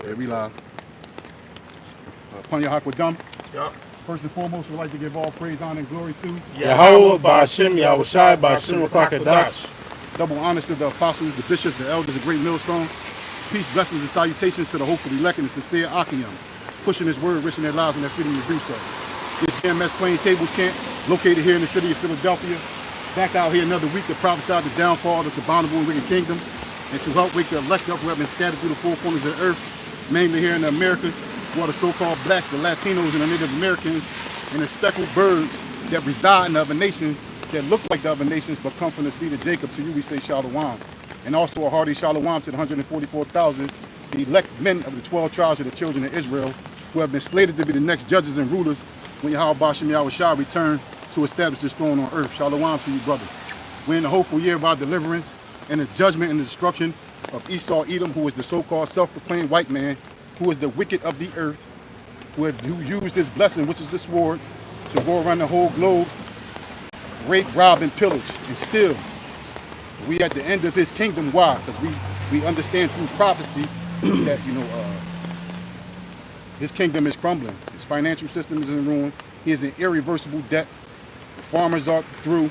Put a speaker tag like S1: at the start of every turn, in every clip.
S1: Yeah, we live. Upon your hak with them.
S2: Yup.
S1: First and foremost, we'd like to give all praise, honor, and glory to
S3: Yahweh, Ba'ashem, Yahushai, Ba'ashem, Rakakadash.
S1: Double honors to the apostles, the bishops, the elders, the great millstone. Peace, blessings, and salutations to the hopeful elect and the sincere Akiyam, pushing his word, rich in their lives and their freedom to do so. This GMS Plaintables camp, located here in the city of Philadelphia, back out here another week to prophesy the downfall of this abominable and wicked kingdom, and to help wake the elect up who have been scattered through the four corners of the earth, mainly here in the Americas, who are the so-called blacks, the Latinos, and the Native Americans, and the speckled birds that reside in the other nations that look like the other nations but come from the seed of Jacob. To you we say shalom. And also a hearty shalom to the 144,000, the elect men of the 12 tribes of the children of Israel, who have been slated to be the next judges and rulers when Yahweh Ba'ashem Yahushai return to establish his throne on earth. Shalom to you, brothers. We're in the hopeful year of our deliverance and the judgment and the destruction of Esau Edom, who is the so-called self-proclaimed white man, who is the wicked of the earth, who used his blessing, which is the sword, to go around the whole globe, rape, rob, and pillage. And still, we at the end of his kingdom. Why? Because we understand through prophecy that, his kingdom is crumbling. His financial system is in ruin. He is in irreversible debt. The farmers are through.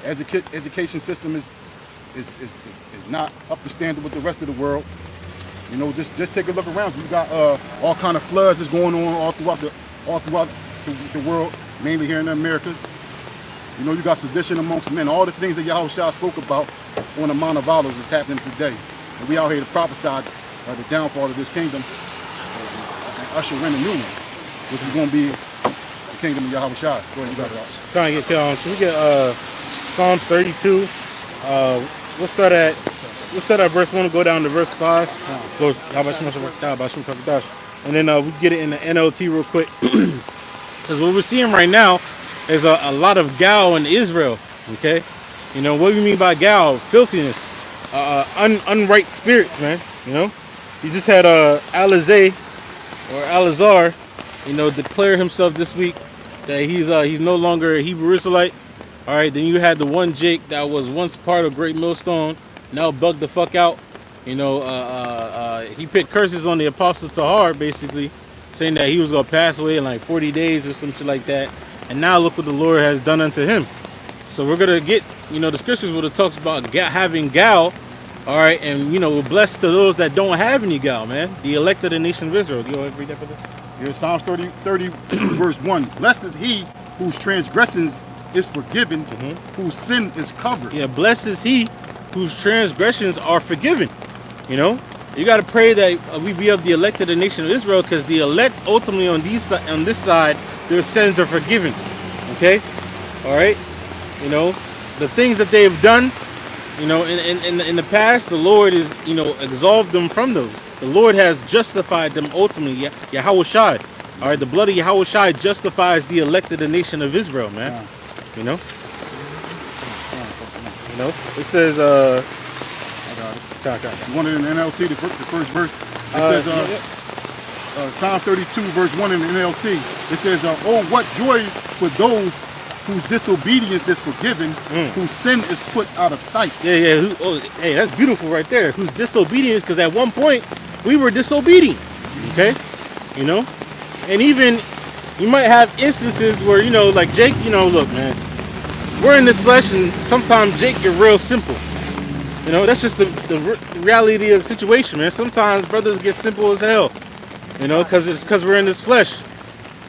S1: Education system is not up to standard with the rest of the world. Just take a look around. You got all kind of floods that's going on all throughout the world, mainly here in the Americas. You got sedition amongst men. All the things that Yahushua spoke about on the Mount of Olives is happening today. And we out here to prophesy the downfall of this kingdom and usher in a new one, which is going to be the kingdom of Yahushua. Go ahead, you got it.
S3: Trying to get should we get Psalms 32? We'll start at verse 1 and go down to verse 5. And then we get it in the NLT real quick. Because what we're seeing right now is a lot of gal in Israel. Okay? What do you mean by gal? Filthiness. Unright spirits, man. You just had Alizé or Alazar, declare himself this week that he's no longer a Hebrew Israelite. All right, then you had the one Jake that was once part of Great Millstone, now bugged the fuck out. He picked curses on the Apostle Tahar, basically, saying that he was going to pass away in like 40 days or some shit like that. And now look what the Lord has done unto him. So we're going to get, the scriptures where it talks about having gal, all right, and, we're blessed to those that don't have any gal, man. The elect of the nation of Israel. Do you want to read that for this?
S1: Here's Psalms 30 verse 1. Blessed is he whose transgressions is forgiven, whose sin is covered.
S3: Yeah, blessed is he whose transgressions are forgiven. You got to pray that we be of the elect of the nation of Israel, because the elect ultimately on this side, their sins are forgiven. Okay, all right. The things that they have done, in the past, the Lord is absolved them from those. The Lord has justified them ultimately. Yahushai. All right, the blood of Yahushai justifies the elect of the nation of Israel, man.
S1: Yeah.
S3: It says,
S1: You want it in the NLT, the first verse? It says, Psalm 32, verse 1 in the NLT. It says, oh, what joy for those whose disobedience is forgiven, whose sin is put out of sight.
S3: Yeah. Hey, that's beautiful right there. Whose disobedience, because at one point, we were disobedient. Okay? And even, you might have instances where, like Jake, look, man, we're in this flesh, and sometimes Jake get real simple. That's just the reality of the situation, man. Sometimes brothers get simple as hell, because we're in this flesh.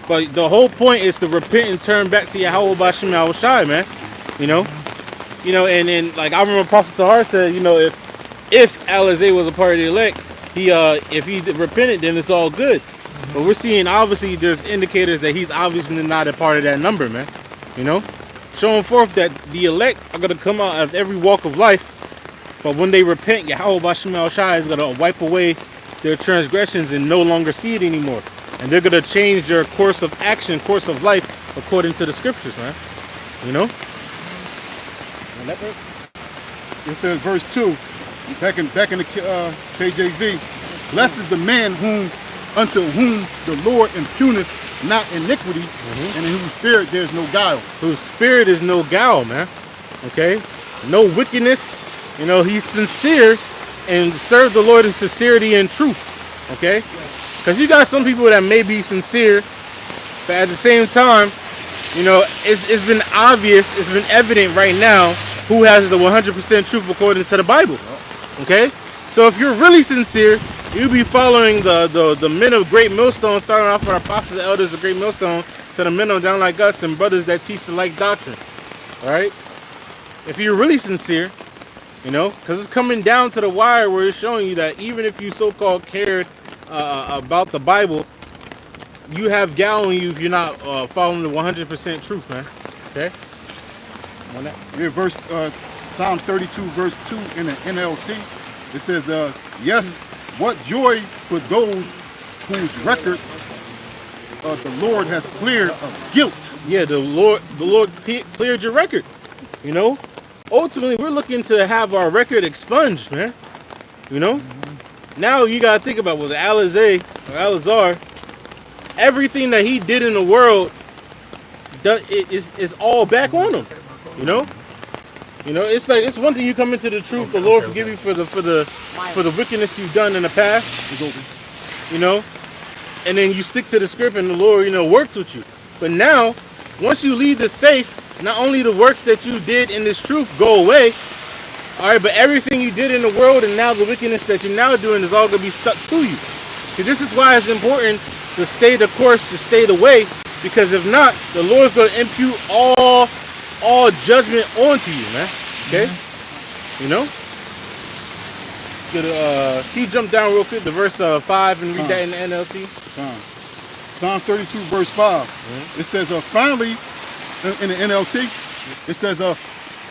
S3: But the whole point is to repent and turn back to Yahweh Ba'ashem Yahushai, man. And like I remember Apostle Tahar said, if Alizé was a part of the elect, if he repented, then it's all good. But we're seeing, obviously, there's indicators that he's obviously not a part of that number, man. Showing forth that the elect are going to come out of every walk of life. But when they repent, Yahweh Ba'ashem Yahushai is going to wipe away their transgressions and no longer see it anymore. And they're going to change their course of action, course of life, according to the scriptures, man.
S1: It says, verse 2, back in the KJV, blessed is the man unto whom the Lord impugneth not iniquity, and in whose spirit there is no guile.
S3: Whose spirit is no guile, man. Okay? No wickedness. He's sincere and serve the Lord in sincerity and truth. Okay? Because you got some people that may be sincere, but at the same time, you know, it's been obvious, it's been evident right now who has the 100% truth according to the Bible. Okay? So if you're really sincere, you'll be following the men of great millstone, starting off with our apostles, the elders of great millstone, to the men of down like us and brothers that teach the like doctrine. Alright? If you're really sincere, you know, because it's coming down to the wire where it's showing you that even if you so-called cared about the Bible, you have gal on you if you're not following the 100% truth, man. Okay?
S1: Yeah, verse Psalm 32, verse 2 in the NLT. It says, yes, what joy for those whose record the Lord has cleared of guilt.
S3: Yeah, the Lord cleared your record. You know, ultimately we're looking to have our record expunged, man. You know, now you gotta think about with Eleazar, everything that he did in the world, is all back on him. You know, it's like it's one thing you come into the truth, the Lord forgive you for the wickedness you've done in the past. You know, and then you stick to the script and the Lord, you know, works with you. But now, once you leave this faith, not only the works that you did in this truth go away, all right, but everything you did in the world and now the wickedness that you're now doing is all going to be stuck to you. See, this is why it's important to stay the course, to stay the way, because if not, the Lord's going to impute all judgment onto you, man. Okay? You know? Can you jump down real quick to verse 5 and read that in the NLT?
S1: Psalm 32, verse 5. It says, finally, in the NLT, it says,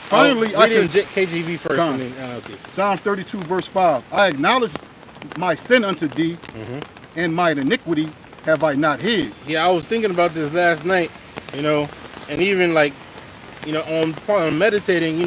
S1: finally, I can...
S3: KJV first and then NLT.
S1: Psalm 32, verse 5. I acknowledge my sin unto thee, and mine iniquity have I not hid.
S3: Yeah, I was thinking about this last night, you know, and even like, you know, on meditating, you